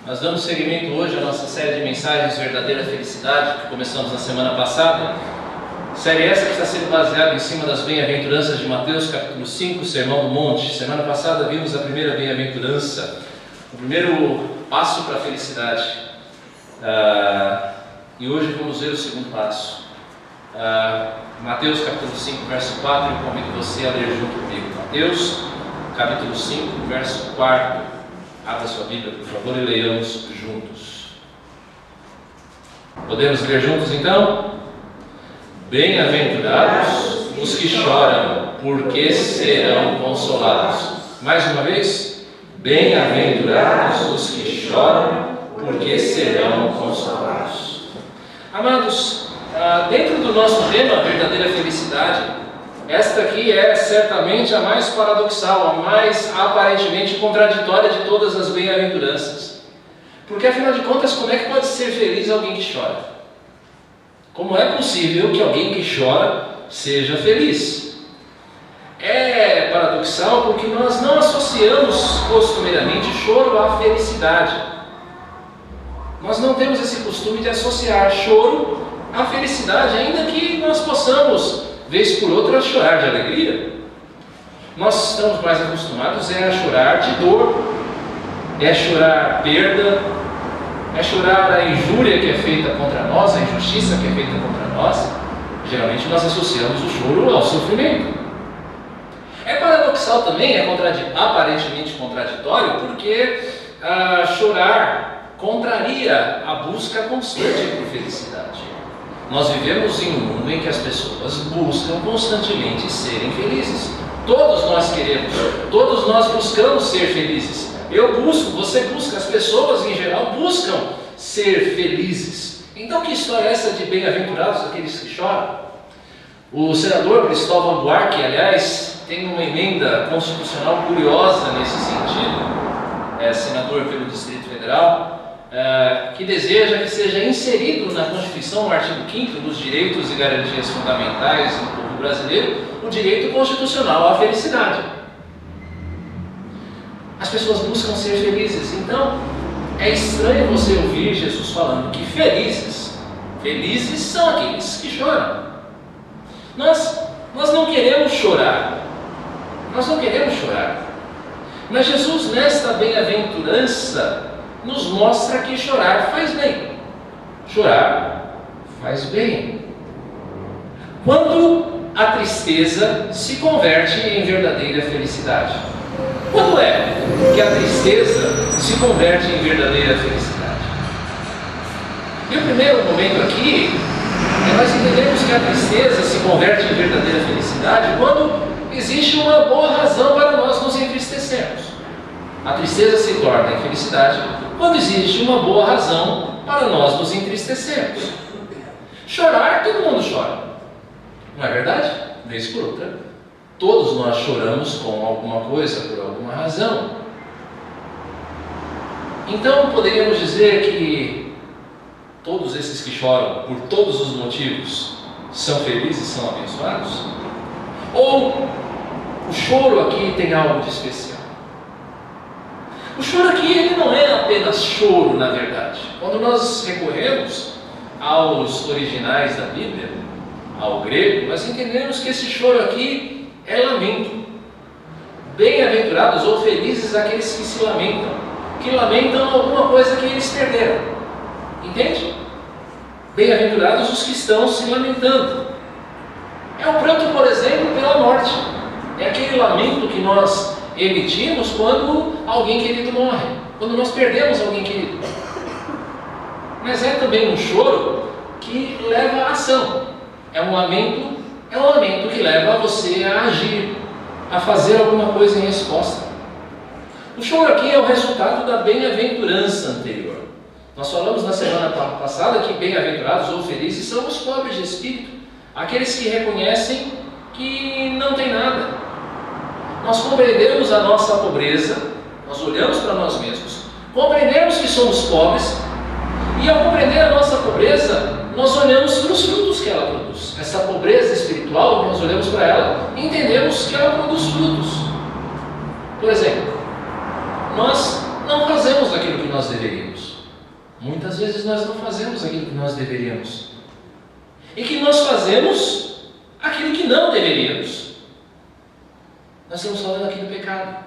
Nós damos seguimento hoje à nossa série de mensagens Verdadeira Felicidade, que começamos na semana passada. Série essa que está sendo baseada em cima das bem-aventuranças de Mateus, capítulo 5, Sermão do Monte. Semana passada vimos a primeira bem-aventurança, o primeiro passo para a felicidade. E hoje vamos ver o segundo passo. Mateus capítulo 5, verso 4, eu convido você a ler junto comigo. Mateus capítulo 5, verso 4. Abra sua Bíblia, por favor, e leiamos juntos. Podemos ler juntos então? Bem-aventurados os que choram, porque serão consolados. Mais uma vez. Bem-aventurados os que choram, porque serão consolados. Amados, dentro do nosso tema, verdadeira felicidade, esta aqui é certamente a mais paradoxal, a mais aparentemente contraditória de todas as bem-aventuranças. Porque afinal de contas, como é que pode ser feliz alguém que chora? Como é possível que alguém que chora seja feliz? É paradoxal porque nós não associamos costumeiramente choro à felicidade. Nós não temos esse costume de associar choro à felicidade, ainda que nós possamos, vez por outra, chorar de alegria. Nós estamos mais acostumados a chorar de dor, é chorar perda, é chorar a injúria que é feita contra nós, a injustiça que é feita contra nós. Geralmente nós associamos o choro ao sofrimento. É paradoxal também, é aparentemente contraditório, porque chorar contraria a busca constante por felicidade. Nós vivemos em um mundo em que as pessoas buscam constantemente serem felizes. Todos nós queremos, todos nós buscamos ser felizes. Eu busco, você busca, as pessoas em geral buscam ser felizes. Então que história é essa de bem-aventurados aqueles que choram? O senador Cristóvão Buarque, aliás, tem uma emenda constitucional curiosa nesse sentido, senador pelo Distrito Federal, que deseja que seja inserido na Constituição, no artigo 5º dos direitos e garantias fundamentais do povo brasileiro, o direito constitucional à felicidade. As pessoas buscam ser felizes, então é estranho você ouvir Jesus falando que felizes são aqueles que choram. Nós não queremos chorar, mas Jesus, nesta bem-aventurança, nos mostra que chorar faz bem. Chorar faz bem. Quando a tristeza se converte em verdadeira felicidade. Quando é que a tristeza se converte em verdadeira felicidade? E o primeiro momento aqui é nós entendemos que a tristeza se converte em verdadeira felicidade quando existe uma boa razão para nós nos entristecermos. A tristeza se torna em felicidade quando existe uma boa razão para nós nos entristecermos. Chorar, todo mundo chora. Não é verdade? Vez por outra, todos nós choramos com alguma coisa, por alguma razão. Então, poderíamos dizer que todos esses que choram, por todos os motivos, são felizes, são abençoados? Ou o choro aqui tem algo de especial? O choro aqui ele não é apenas choro, na verdade. Quando nós recorremos aos originais da Bíblia, ao grego, nós entendemos que esse choro aqui é lamento. Bem-aventurados ou felizes aqueles que lamentam alguma coisa que eles perderam. Entende? Bem-aventurados os que estão se lamentando. É o pranto, por exemplo, pela morte. É aquele lamento que nós emitimos quando alguém querido morre, quando nós perdemos alguém querido. Mas é também um choro que leva à ação. É um lamento que leva você a agir, a fazer alguma coisa em resposta. O choro aqui é o resultado da bem-aventurança anterior. Nós falamos na semana passada que bem-aventurados ou felizes são os pobres de espírito, aqueles que reconhecem que não tem nada. Nós compreendemos a nossa pobreza, nós olhamos para nós mesmos, compreendemos que somos pobres, e ao compreender a nossa pobreza, nós olhamos para os frutos que ela produz. Essa pobreza espiritual, nós olhamos para ela e entendemos que ela produz frutos. Por exemplo, nós não fazemos aquilo que nós deveríamos. Muitas vezes nós não fazemos aquilo que nós deveríamos. E que nós fazemos aquilo que não deveríamos. Nós estamos falando aqui do pecado.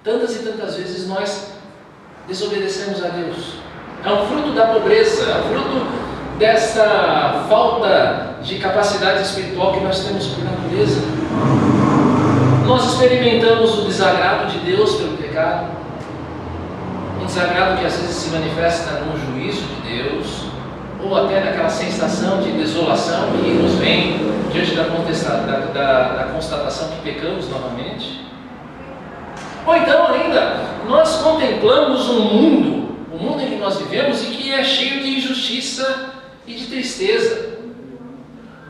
Tantas e tantas vezes nós desobedecemos a Deus. É um fruto da pobreza, é um fruto dessa falta de capacidade espiritual que nós temos por natureza. Nós experimentamos o desagrado de Deus pelo pecado, um desagrado que às vezes se manifesta no juízo de Deus, ou até naquela sensação de desolação que nos vem diante da constatação que pecamos novamente. Ou então ainda, nós contemplamos o mundo em que nós vivemos e que é cheio de injustiça e de tristeza.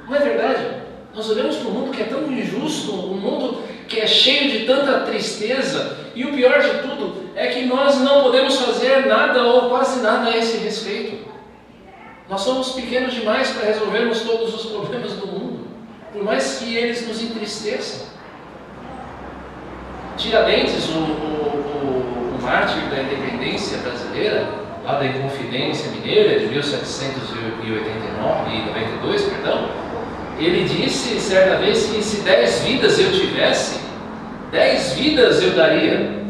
Não é verdade? Nós olhamos para um mundo que é tão injusto, um mundo que é cheio de tanta tristeza, e o pior de tudo é que nós não podemos fazer nada ou quase nada a esse respeito. Nós somos pequenos demais para resolvermos todos os problemas do mundo, por mais que eles nos entristeçam. Tiradentes, o mártir da independência brasileira, lá da Inconfidência Mineira, de 1789 e 92, perdão, ele disse certa vez que se 10 vidas eu tivesse, 10 vidas eu daria.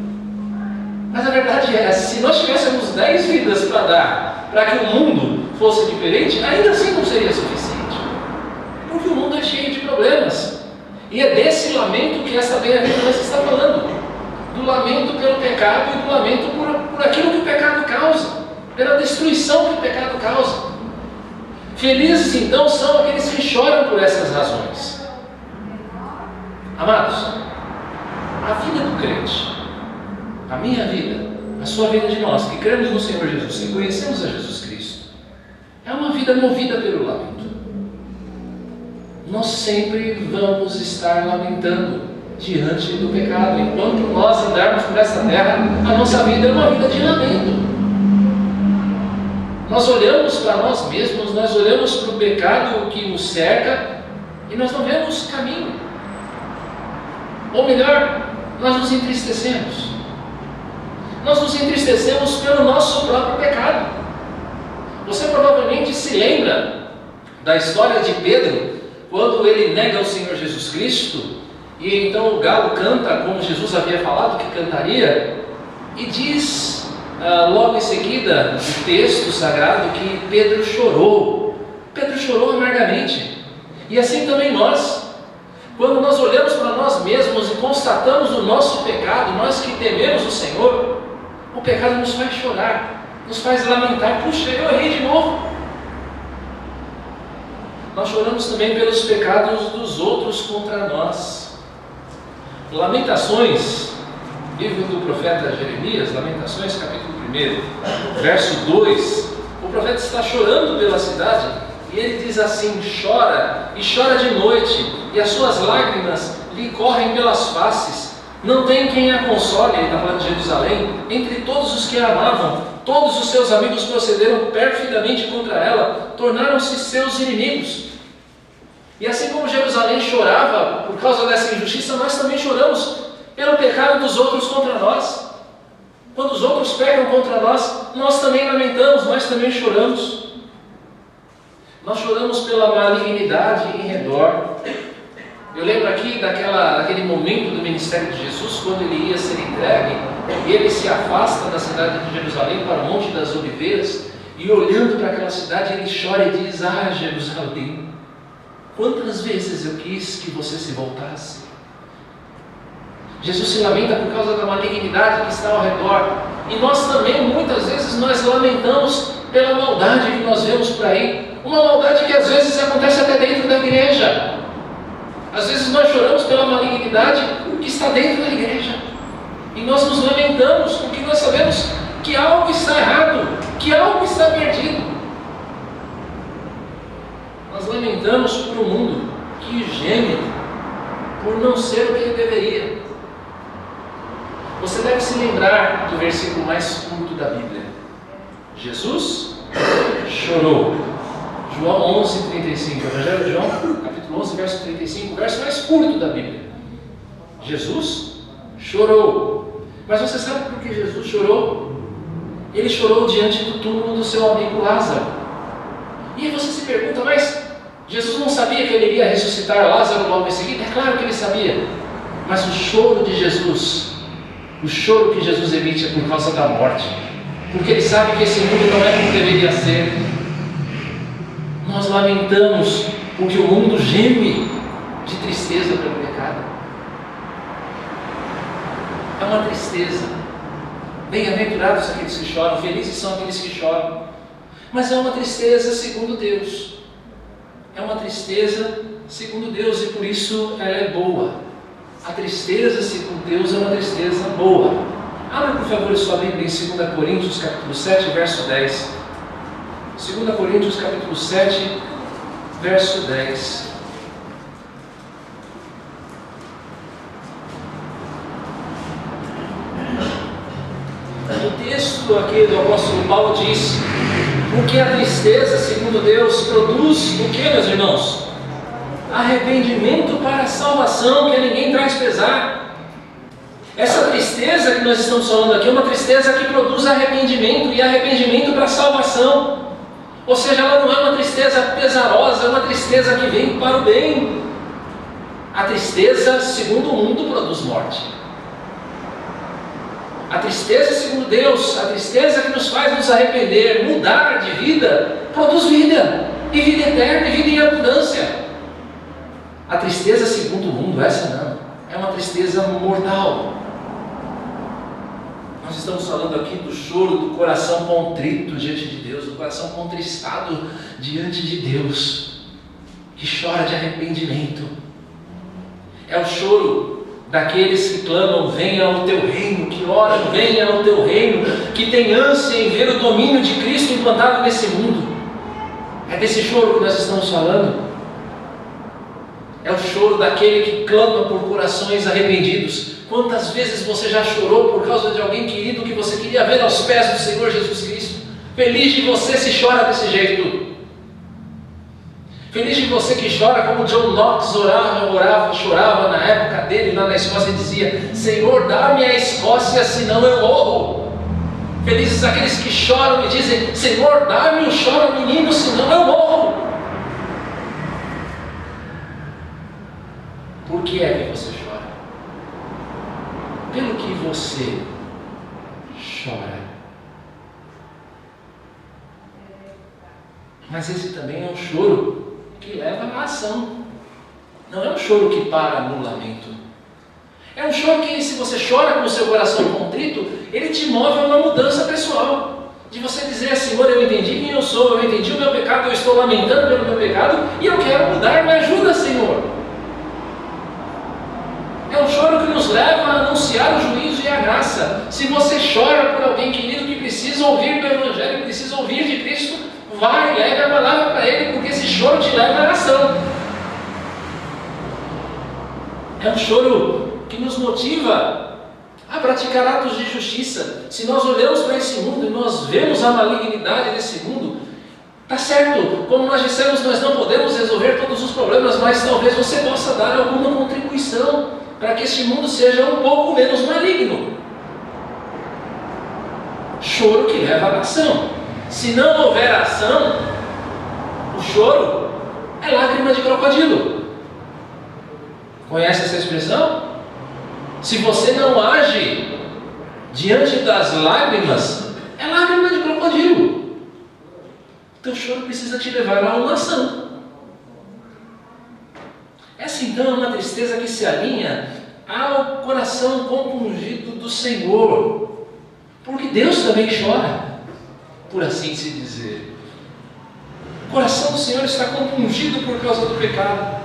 Mas a verdade é, se nós tivéssemos 10 vidas para dar, para que o mundo fosse diferente, ainda assim não seria suficiente. Porque o mundo é cheio de problemas. E é desse lamento que essa bem-aventurança está falando. Do lamento pelo pecado e do lamento por aquilo que o pecado causa, pela destruição que o pecado causa. Felizes então são aqueles que choram por essas razões. Amados, a vida do crente, a minha vida, a sua vida de nós, que cremos no Senhor Jesus, que conhecemos a Jesus Cristo, é uma vida movida pelo lamento. Nós sempre vamos estar lamentando diante do pecado. Enquanto nós andarmos por essa terra, a nossa vida é uma vida de lamento. Nós olhamos para nós mesmos, nós olhamos para o pecado que nos cerca e nós não vemos caminho. Ou melhor, nós nos entristecemos. Nós nos entristecemos pelo nosso próprio pecado. Você provavelmente se lembra da história de Pedro, quando ele nega o Senhor Jesus Cristo, e então o galo canta como Jesus havia falado que cantaria, e diz logo em seguida o texto sagrado que Pedro chorou amargamente. E assim também nós, quando nós olhamos para nós mesmos e constatamos o nosso pecado, nós que tememos o Senhor, o pecado nos faz chorar, nos faz lamentar. Puxa, eu errei de novo. Nós choramos também pelos pecados dos outros contra nós. Lamentações, livro do profeta Jeremias, Lamentações, capítulo 1, verso 2, o profeta está chorando pela cidade, e ele diz assim: chora, e chora de noite, e as suas lágrimas lhe correm pelas faces, não tem quem a console. Ele está falando de Jerusalém. Entre todos os que a amavam, todos os seus amigos procederam perfidamente contra ela, tornaram-se seus inimigos. E assim como Jerusalém chorava por causa dessa injustiça, nós também choramos pelo pecado dos outros contra nós. Quando os outros pecam contra nós, nós também lamentamos, nós também choramos. Nós choramos pela malignidade em redor. Eu lembro aqui daquele momento do ministério de Jesus, quando ele ia ser entregue, e ele se afasta da cidade de Jerusalém para o Monte das Oliveiras, e olhando para aquela cidade, ele chora e diz: ah, Jerusalém, quantas vezes eu quis que você se voltasse. Jesus se lamenta por causa da malignidade que está ao redor. E nós também, muitas vezes, nós lamentamos pela maldade que nós vemos por aí. Uma maldade que às vezes acontece até dentro da igreja. Às vezes nós choramos pela malignidade que está dentro da igreja. E nós nos lamentamos porque nós sabemos que algo está errado, que algo está perdido. Nós lamentamos por um mundo que geme por não ser o que ele deveria. Você deve se lembrar do versículo mais curto da Bíblia. Jesus chorou. João 11:35. Evangelho de João, capítulo 11, verso 35. O verso mais curto da Bíblia. Jesus chorou. Mas você sabe por que Jesus chorou? Ele chorou diante do túmulo do seu amigo Lázaro. E aí você se pergunta, mas Jesus não sabia que ele iria ressuscitar Lázaro logo em seguida? É claro que ele sabia. Mas o choro de Jesus, o choro que Jesus emite é por causa da morte. Porque ele sabe que esse mundo não é como deveria ser. Nós lamentamos porque o mundo geme de tristeza pelo pecado. É uma tristeza. Bem-aventurados aqueles que choram, felizes são aqueles que choram. Mas é uma tristeza segundo Deus. É uma tristeza segundo Deus e por isso ela é boa. A tristeza segundo Deus é uma tristeza boa. Abra por favor sua Bíblia em 2 Coríntios capítulo 7, verso 10. 2 Coríntios capítulo 7, verso 10. O texto aqui do apóstolo Paulo diz: porque a tristeza, segundo Deus, produz o que, meus irmãos? Arrependimento para a salvação, que a ninguém traz pesar. Essa tristeza que nós estamos falando aqui é uma tristeza que produz arrependimento, e arrependimento para a salvação. Ou seja, ela não é uma tristeza pesarosa, é uma tristeza que vem para o bem. A tristeza, segundo o mundo, produz morte. A tristeza, segundo Deus, a tristeza que nos faz nos arrepender, mudar de vida, produz vida, e vida eterna, e vida em abundância. A tristeza, segundo o mundo, essa não, é uma tristeza mortal. Nós estamos falando aqui do choro do coração contrito diante de Deus, do coração contristado diante de Deus, que chora de arrependimento. É o choro daqueles que clamam: venha ao teu reino, que oram: venha ao teu reino, que tem ânsia em ver o domínio de Cristo implantado nesse mundo. É desse choro que nós estamos falando. É o choro daquele que clama por corações arrependidos. Quantas vezes você já chorou por causa de alguém querido que você queria ver aos pés do Senhor Jesus Cristo? Feliz de você se chora desse jeito. Feliz de você que chora como John Knox chorava na época dele lá na Escócia e dizia: Senhor, dá-me a Escócia, senão eu morro. Felizes aqueles que choram e dizem: Senhor, dá-me o choro menino, senão eu morro. Por que é que você chora? Pelo que você chora. Mas esse também é um choro que leva à ação. Não é um choro que para no lamento. É um choro que, se você chora com o seu coração contrito, ele te move a uma mudança pessoal. De você dizer: Senhor, eu entendi quem eu sou, eu entendi o meu pecado, eu estou lamentando pelo meu pecado e eu quero mudar, me ajuda, Senhor. É um choro que nos leva a anunciar o juízo e a graça. Se você chora por alguém querido que precisa ouvir do Evangelho, que precisa ouvir de Cristo, vai, leve a palavra para ele, porque esse choro te leva à ação. É um choro que nos motiva a praticar atos de justiça. Se nós olhamos para esse mundo e nós vemos a malignidade desse mundo, tá certo, como nós dissemos, nós não podemos resolver todos os problemas, mas talvez você possa dar alguma contribuição para que este mundo seja um pouco menos maligno. Choro que leva à ação. Se não houver ação, o choro é lágrima de crocodilo. Conhece essa expressão? Se você não age diante das lágrimas, é lágrima de crocodilo. Teu choro precisa te levar a uma ação. Essa então é uma tristeza que se alinha ao coração compungido do Senhor, porque Deus também chora, por assim se dizer. O coração do Senhor está compungido por causa do pecado,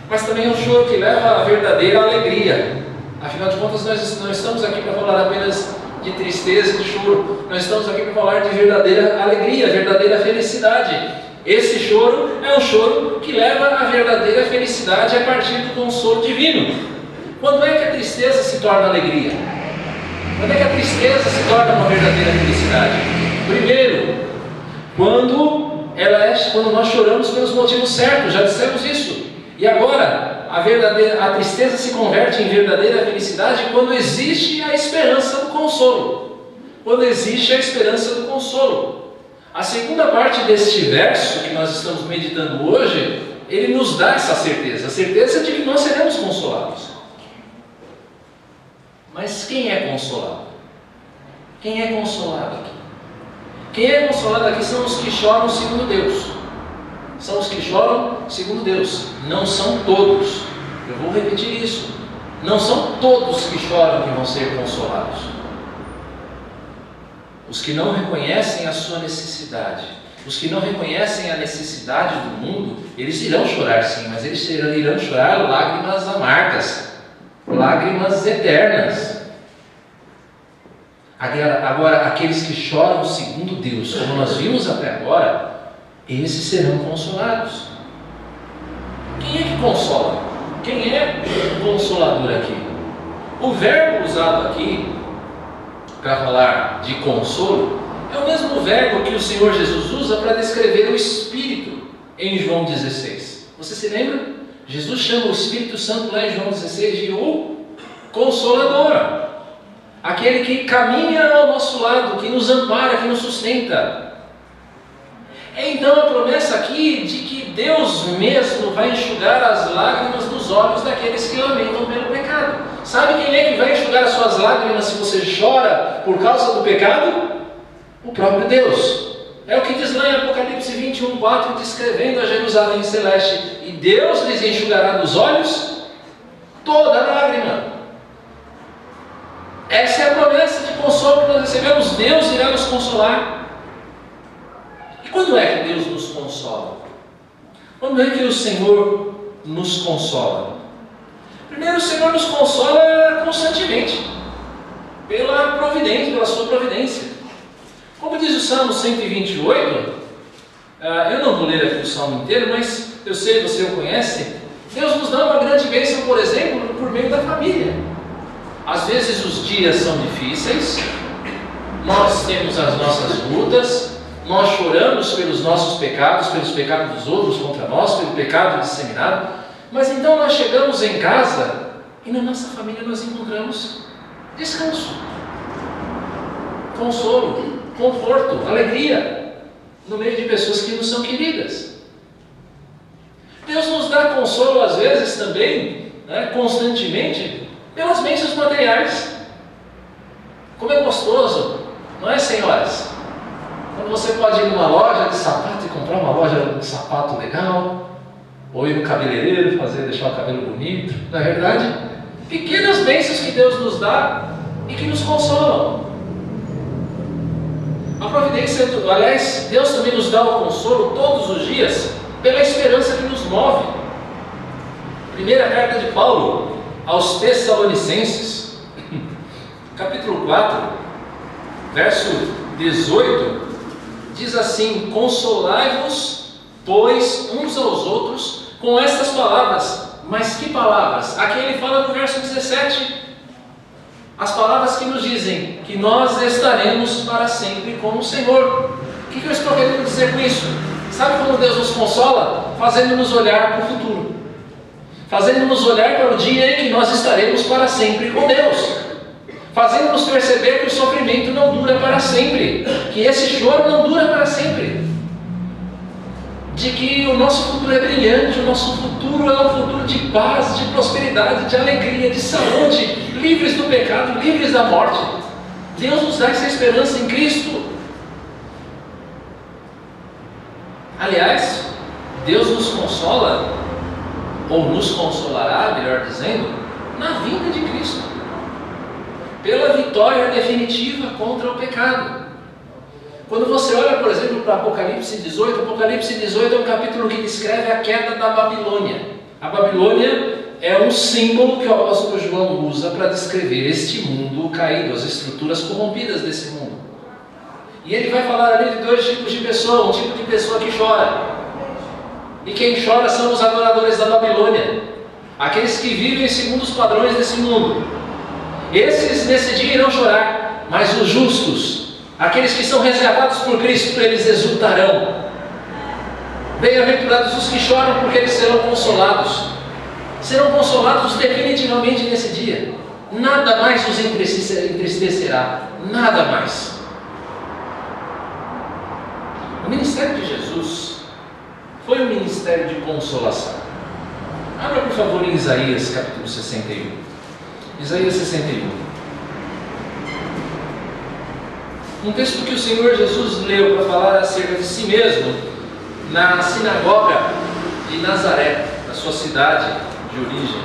mas também é um choro que leva à verdadeira alegria. Afinal de contas, nós não estamos aqui para falar apenas de tristeza e de choro, nós estamos aqui para falar de verdadeira alegria, verdadeira felicidade. Esse choro é um choro que leva à verdadeira felicidade a partir do consolo divino. Quando é que a tristeza se torna alegria? Quando é que a tristeza se torna uma verdadeira felicidade? Primeiro, quando nós choramos pelos motivos certos, já dissemos isso. E agora, a tristeza se converte em verdadeira felicidade quando existe a esperança do consolo. Quando existe a esperança do consolo. A segunda parte deste verso que nós estamos meditando hoje, ele nos dá essa certeza, a certeza de que nós seremos consolados. Mas quem é consolado? Quem é consolado aqui? Quem é consolado aqui são os que choram segundo Deus. São os que choram segundo Deus. Não são todos. Eu vou repetir isso. Não são todos que choram que vão ser consolados. Os que não reconhecem a sua necessidade, os que não reconhecem a necessidade do mundo, eles irão chorar sim, mas eles irão chorar lágrimas amargas, lágrimas eternas. Agora, aqueles que choram segundo Deus, como nós vimos até agora, esses serão consolados. Quem é que consola? Quem é o consolador aqui? O verbo usado aqui para falar de consolo é o mesmo verbo que o Senhor Jesus usa para descrever o Espírito em João 16. Você se lembra? Jesus chama o Espírito Santo lá em João 16 de o Consolador, aquele que caminha ao nosso lado, que nos ampara, que nos sustenta. É então a promessa aqui de que Deus mesmo vai enxugar as lágrimas dos olhos daqueles que lamentam pelo pecado. Sabe quem é que vai enxugar as suas lágrimas se você chora por causa do pecado? O próprio Deus. É o que diz lá em Apocalipse 21:4, descrevendo a Jerusalém celeste. E Deus lhes enxugará dos olhos toda lágrima. Essa é a promessa de consolo que nós recebemos. Deus irá nos consolar. E quando é que Deus nos consola? Quando é que o Senhor nos consola? Primeiro, o Senhor nos consola constantemente, pela providência, pela sua providência. Como diz o Salmo 128, eu não vou ler aqui o Salmo inteiro, mas eu sei, você o conhece. Deus nos dá uma grande bênção, por exemplo, por meio da família. Às vezes os dias são difíceis, nós temos as nossas lutas, nós choramos pelos nossos pecados, pelos pecados dos outros contra nós, pelo pecado disseminado, mas então nós chegamos em casa e na nossa família nós encontramos descanso, consolo, conforto, alegria, no meio de pessoas que nos são queridas. Deus nos dá consolo às vezes também, constantemente, pelas bênçãos materiais. Como é gostoso, não é, senhoras? Quando você pode ir numa loja de sapato e comprar uma loja de sapato legal, ou ir no cabeleireiro, deixar o cabelo bonito, não é verdade? Pequenas bênçãos que Deus nos dá e que nos consolam. A providência, aliás, Deus também nos dá o consolo todos os dias pela esperança que nos move. Primeira carta de Paulo aos Tessalonicenses, capítulo 4, verso 18, diz assim: consolai-vos, pois, uns aos outros com estas palavras. Mas que palavras? Aqui ele fala no verso 17, as palavras que nos dizem que nós estaremos para sempre com o Senhor. O que eu estou querendo dizer com isso? Sabe como Deus nos consola? Fazendo-nos olhar para o futuro, fazendo-nos olhar para o dia em que nós estaremos para sempre com Deus, fazendo-nos perceber que o sofrimento não dura para sempre, que esse choro não dura para sempre, de que o nosso futuro é brilhante, o nosso futuro é um futuro de paz, de prosperidade, de alegria, de saúde, livres do pecado, livres da morte. Deus nos dá essa esperança em Cristo. Aliás, Deus nos consola, ou nos consolará, melhor dizendo, na vinda de Cristo, pela vitória definitiva contra o pecado. Quando você olha, por exemplo, para Apocalipse 18, Apocalipse 18 é um capítulo que descreve a queda da Babilônia. A Babilônia é um símbolo que o apóstolo João usa para descrever este mundo caído, as estruturas corrompidas desse mundo. E ele vai falar ali de dois tipos de pessoa, um tipo de pessoa que chora. E quem chora são os adoradores da Babilônia, aqueles que vivem segundo os padrões desse mundo. Esses nesse dia irão chorar, mas os justos, aqueles que são resgatados por Cristo, eles exultarão. Bem-aventurados os que choram, porque eles serão consolados. serão consolados definitivamente nesse dia. Nada mais os entristecerá, nada mais. O ministério de Jesus foi um ministério de consolação. Abra por favor em Isaías capítulo 61. Isaías 61. Um texto que o Senhor Jesus leu para falar acerca de si mesmo na sinagoga de Nazaré, na sua cidade de origem.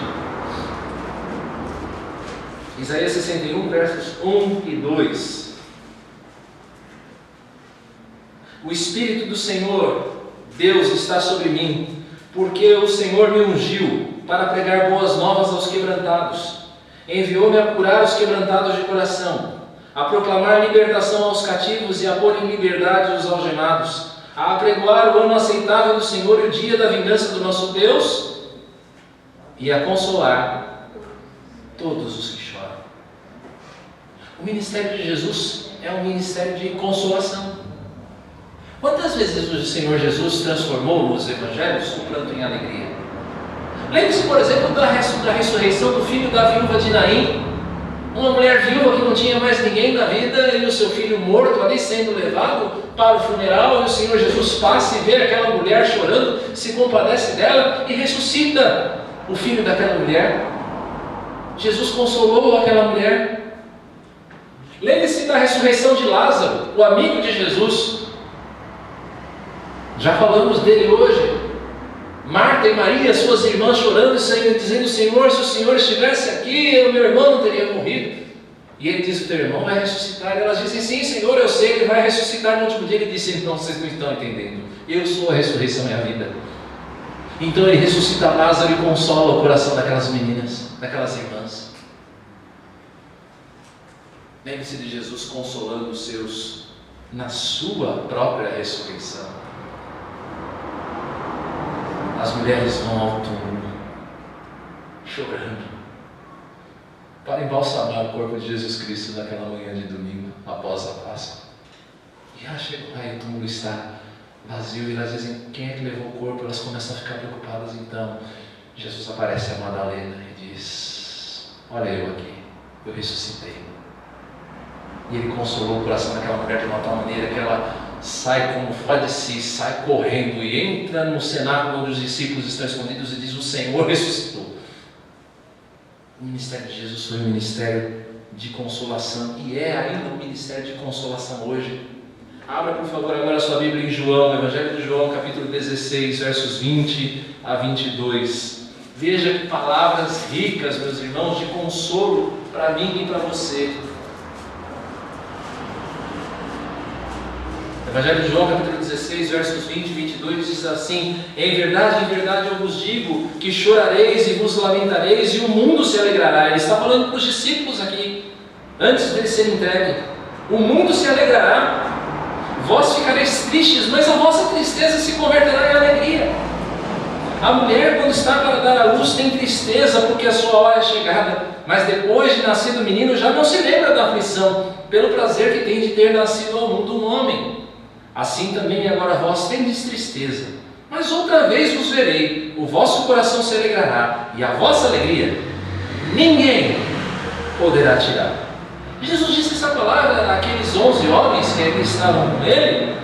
Isaías 61, versos 1 e 2. O Espírito do Senhor, Deus, está sobre mim, porque o Senhor me ungiu para pregar boas novas aos quebrantados. Enviou-me a curar os quebrantados de coração, a proclamar libertação aos cativos e a pôr em liberdade os algemados, a apregoar o ano aceitável do Senhor e o dia da vingança do nosso Deus, e a consolar todos os que choram. O ministério de Jesus é um ministério de consolação. Quantas vezes o Senhor Jesus transformou nos evangelhos o pranto em alegria? Lembre-se, por exemplo, da ressurreição do filho da viúva de Naim, uma mulher viúva que não tinha mais ninguém na vida e o seu filho morto ali sendo levado para o funeral, e o Senhor Jesus passa e vê aquela mulher chorando, se compadece dela e ressuscita o filho daquela mulher. Jesus consolou aquela mulher. Lembre-se da ressurreição de Lázaro, o amigo de Jesus. Já falamos dele hoje. Marta e Maria, suas irmãs, chorando e dizendo: Senhor, se o Senhor estivesse aqui, o meu irmão não teria morrido. E ele diz: o teu irmão vai ressuscitar. E elas dizem: sim, Senhor, eu sei, ele vai ressuscitar no último dia. Ele disse: então vocês não estão entendendo, eu sou a ressurreição e a vida. Então ele ressuscita Lázaro e consola o coração daquelas meninas, daquelas irmãs. Lembre-se de Jesus consolando os seus na sua própria ressurreição. As mulheres vão ao túmulo chorando para embalsamar o corpo de Jesus Cristo naquela manhã de domingo após a Páscoa. E elas chegam lá e o túmulo está vazio e elas dizem: quem é que levou o corpo? Elas começam a ficar preocupadas. Então Jesus aparece a Madalena e diz: olha eu aqui, eu ressuscitei. E ele consolou o coração daquela mulher de uma tal maneira que ela sai como fora de si, sai correndo e entra no cenáculo onde os discípulos estão escondidos e diz: o Senhor ressuscitou. O ministério de Jesus foi um ministério de consolação e é ainda um ministério de consolação hoje. Abra por favor agora a sua Bíblia em João, Evangelho de João, capítulo 16, versos 20 a 22. Veja que palavras ricas, meus irmãos, de consolo para mim e para você. Evangelho de João, capítulo 16, versos 20 e 22, diz assim: em verdade eu vos digo que chorareis e vos lamentareis e o mundo se alegrará. Ele está falando para os discípulos aqui, antes dele ser entregue. O mundo se alegrará, vós ficareis tristes, mas a vossa tristeza se converterá em alegria. A mulher, quando está para dar à luz, tem tristeza porque a sua hora é chegada, mas depois de nascido o menino já não se lembra da aflição, pelo prazer que tem de ter nascido ao mundo um homem. Assim também agora vós tendes tristeza, mas outra vez vos verei, o vosso coração se alegrará, e a vossa alegria ninguém poderá tirar. Jesus disse essa palavra àqueles 11 homens que aqui estavam com ele,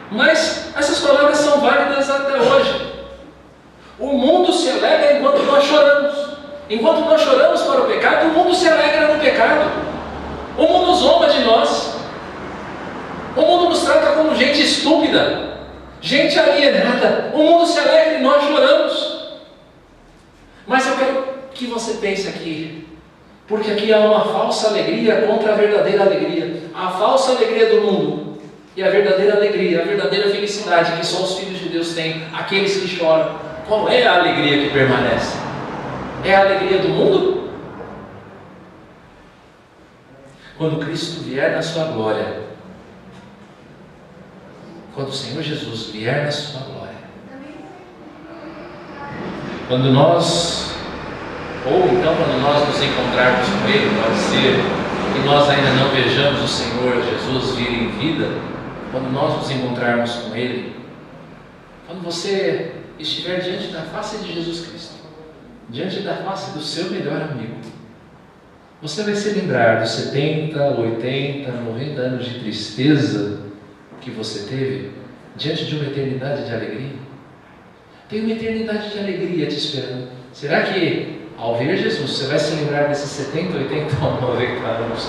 mas essas palavras são válidas até hoje. O mundo se alegra enquanto nós choramos. Enquanto nós choramos para o pecado, o mundo se alegra no pecado. O mundo zomba de nós. O mundo nos trata como gente estúpida, gente alienada. O mundo se alegra e nós choramos. Mas eu quero que você pense aqui, porque aqui há uma falsa alegria contra a verdadeira alegria. A falsa alegria do mundo e a verdadeira alegria, a verdadeira felicidade que só os filhos de Deus têm, aqueles que choram. Qual é a alegria que permanece? É a alegria do mundo? Quando Cristo vier na sua glória, quando o Senhor Jesus vier na sua glória, quando nós, ou então quando nós nos encontrarmos com Ele, pode ser que nós ainda não vejamos o Senhor Jesus vir em vida, quando nós nos encontrarmos com Ele, quando você estiver diante da face de Jesus Cristo, diante da face do seu melhor amigo, você vai se lembrar dos 70, 80, 90 anos de tristeza que você teve diante de uma eternidade de alegria? Tem uma eternidade de alegria te esperando. Será que, ao ver Jesus, você vai se lembrar desses 70, 80 ou 90 anos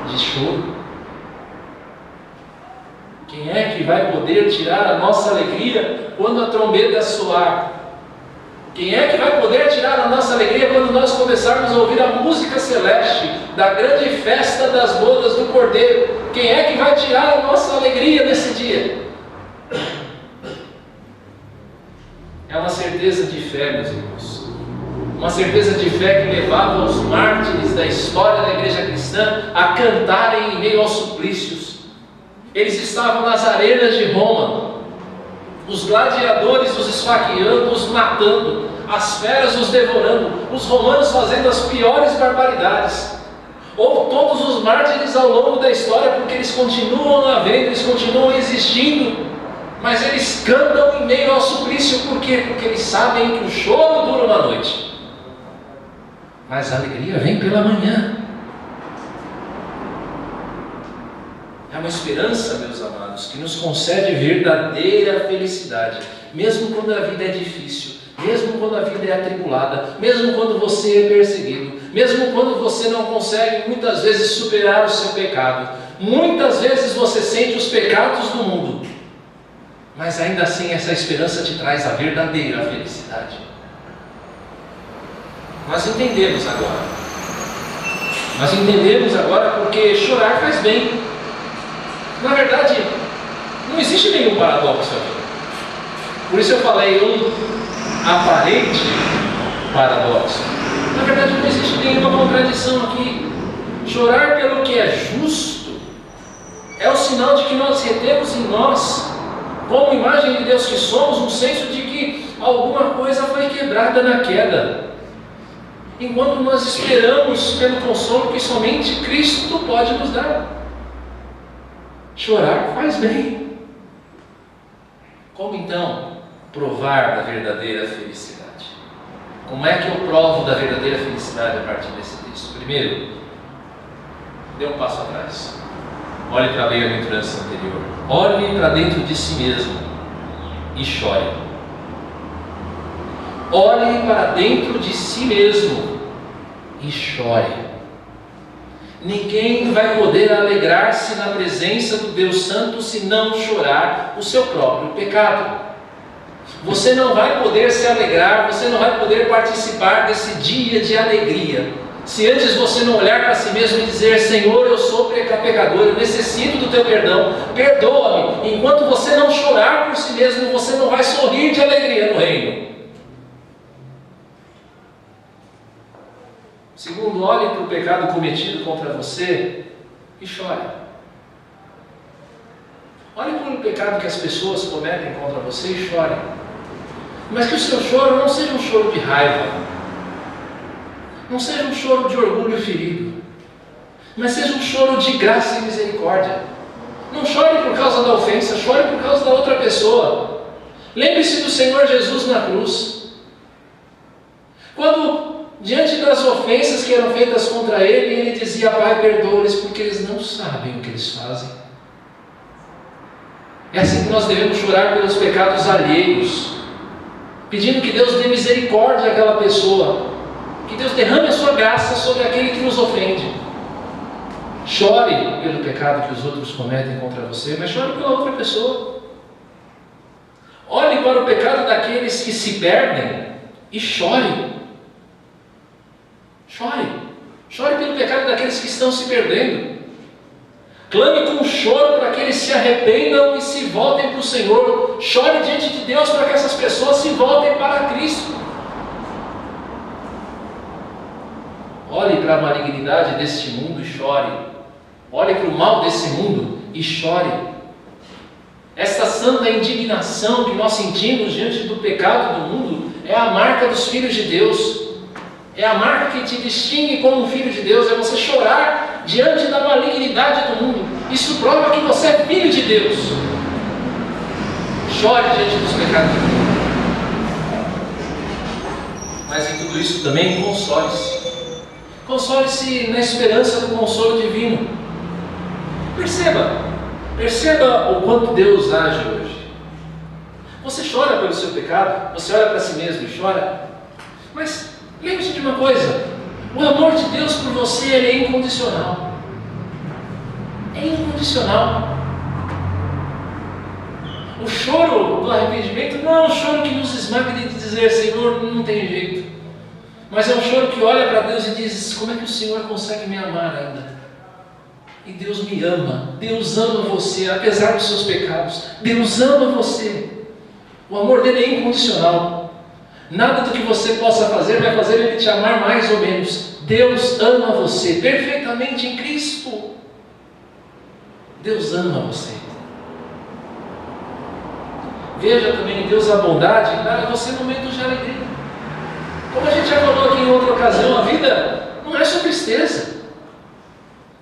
de choro? Quem é que vai poder tirar a nossa alegria quando a trombeta soar? Quem é que vai poder tirar a nossa alegria quando nós começarmos a ouvir a música celeste da grande festa das bodas do Cordeiro? Quem é que vai tirar a nossa alegria nesse dia? É uma certeza de fé, meus irmãos. Uma certeza de fé que levava os mártires da história da igreja cristã a cantarem em meio aos suplícios. Eles estavam nas arenas de Roma, os gladiadores os esfaqueando, os matando, as feras os devorando, os romanos fazendo as piores barbaridades. Ou todos os mártires ao longo da história, porque eles continuam havendo, eles continuam existindo, mas eles cantam em meio ao suplício. Por quê? Porque eles sabem que o choro dura uma noite, mas a alegria vem pela manhã. É uma esperança, meus amados, que nos concede verdadeira felicidade, mesmo quando a vida é difícil, mesmo quando a vida é atribulada, mesmo quando você é perseguido, mesmo quando você não consegue muitas vezes superar o seu pecado, muitas vezes você sente os pecados do mundo, mas ainda assim essa esperança te traz a verdadeira felicidade. Nós entendemos agora porque chorar faz bem. Na verdade, não existe nenhum paradoxo aqui. Por isso eu falei um aparente paradoxo. Na verdade, não existe nenhuma contradição aqui. Chorar pelo que é justo é o sinal de que nós retemos em nós, como imagem de Deus que somos, um senso de que alguma coisa foi quebrada na queda, enquanto nós esperamos pelo consolo que somente Cristo pode nos dar. Chorar faz bem. Como então provar da verdadeira felicidade? Como é que eu provo da verdadeira felicidade a partir desse texto? Primeiro, dê um passo atrás. Olhe para a bem-aventurança anterior. Olhe para dentro de si mesmo e chore. Olhe para dentro de si mesmo e chore. Ninguém vai poder alegrar-se na presença do Deus Santo se não chorar o seu próprio pecado. Você não vai poder se alegrar, você não vai poder participar desse dia de alegria se antes você não olhar para si mesmo e dizer: Senhor, eu sou pecador, eu necessito do teu perdão, perdoa-me. Enquanto você não chorar por si mesmo, você não vai sorrir de alegria no reino. Segundo, olhe para o pecado cometido contra você e chore. Olhe para o pecado que as pessoas cometem contra você e chore. Mas que o seu choro não seja um choro de raiva, não seja um choro de orgulho ferido, mas seja um choro de graça e misericórdia. Não chore por causa da ofensa, chore por causa da outra pessoa. Lembre-se do Senhor Jesus na cruz. Quando diante das ofensas que eram feitas contra ele, ele dizia: Pai, perdoa-lhes, porque eles não sabem o que eles fazem. É assim que nós devemos chorar pelos pecados alheios, pedindo que Deus dê misericórdia àquela pessoa, que Deus derrame a sua graça sobre aquele que nos ofende. Chore pelo pecado que os outros cometem contra você, mas chore pela outra pessoa. Olhe para o pecado daqueles que se perdem e chore. Chore pelo pecado daqueles que estão se perdendo. Clame com choro para que eles se arrependam e se voltem para o Senhor. Chore diante de Deus para que essas pessoas se voltem para Cristo. Olhe para a malignidade deste mundo e chore. Olhe para o mal desse mundo e chore. Esta santa indignação que nós sentimos diante do pecado do mundo é a marca dos filhos de Deus. É a marca que te distingue como um filho de Deus. É você chorar diante da malignidade do mundo. Isso prova que você é filho de Deus. Chore diante dos pecados do mundo. Mas em tudo isso também console-se. Console-se na esperança do consolo divino. Perceba o quanto Deus age hoje. Você chora pelo seu pecado, você olha para si mesmo e chora. Mas lembre-se de uma coisa: o amor de Deus por você, ele é incondicional. É incondicional. O choro do arrependimento não é um choro que nos esmaga de dizer: Senhor, não tem jeito. Mas é um choro que olha para Deus e diz: como é que o Senhor consegue me amar ainda? E Deus me ama. Deus ama você, apesar dos seus pecados. Deus ama você. O amor dele é incondicional. Nada do que você possa fazer vai fazer ele te amar mais ou menos. Deus ama você perfeitamente em Cristo. Deus ama você. Veja também em Deus a bondade e dá a você momentos de alegria. Como a gente já falou aqui em outra ocasião, a vida não é só tristeza.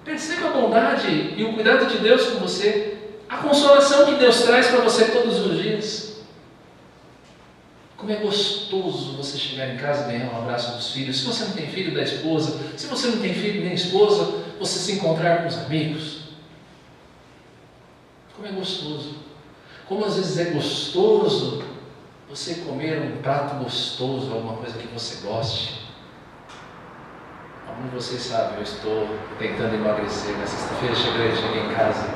Perceba a bondade e o cuidado de Deus com você, a consolação que Deus traz para você todos os dias. Como é gostoso você chegar em casa e ganhar um abraço dos filhos. Se você não tem filho, da esposa. Se você não tem filho nem esposa, você se encontrar com os amigos. Como é gostoso. Como às vezes é gostoso você comer um prato gostoso, alguma coisa que você goste. Como vocês sabem, eu estou tentando emagrecer. Na sexta-feira cheguei em casa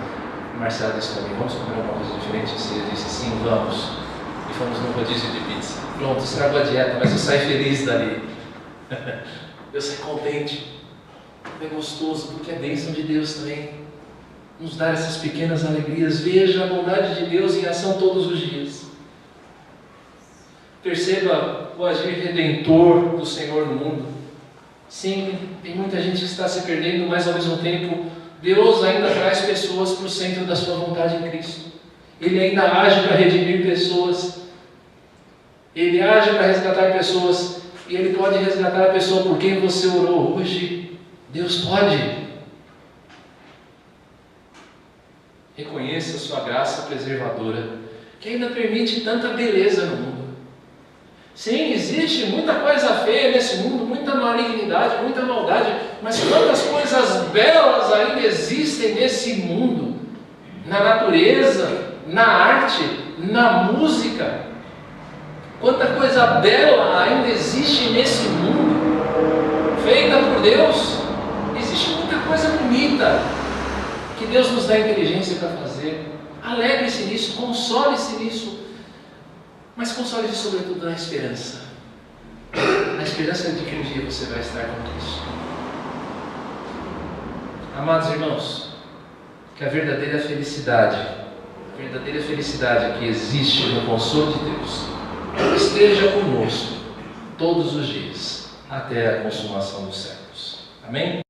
e Marcela disse para mim: vamos comer alguma coisa diferente? E eu disse: sim, vamos. E fomos num rodízio de pizza. Pronto, estragou a dieta, mas eu saí feliz dali. Eu saí contente. É gostoso, porque é bênção de Deus também nos dar essas pequenas alegrias. Veja a bondade de Deus em ação todos os dias. Perceba o agir redentor do Senhor no mundo. Sim, tem muita gente que está se perdendo, mas ao mesmo tempo Deus ainda traz pessoas para o centro da sua vontade em Cristo. Ele ainda age para redimir pessoas. Ele age para resgatar pessoas. E Ele pode resgatar a pessoa por quem você orou hoje. Deus pode. Reconheça a sua graça preservadora, que ainda permite tanta beleza no mundo. Sim, existe muita coisa feia nesse mundo, muita malignidade, muita maldade, mas quantas coisas belas ainda existem nesse mundo, na natureza, na arte, na música. Quanta coisa bela ainda existe nesse mundo, feita por Deus. Existe muita coisa bonita que Deus nos dá inteligência para fazer. Alegre-se nisso, console-se nisso. Mas console-se sobretudo na esperança. Na esperança de que um dia você vai estar com Cristo. Amados irmãos, que a verdadeira felicidade que existe no consolo de Deus, esteja conosco todos os dias, até a consumação dos séculos. Amém?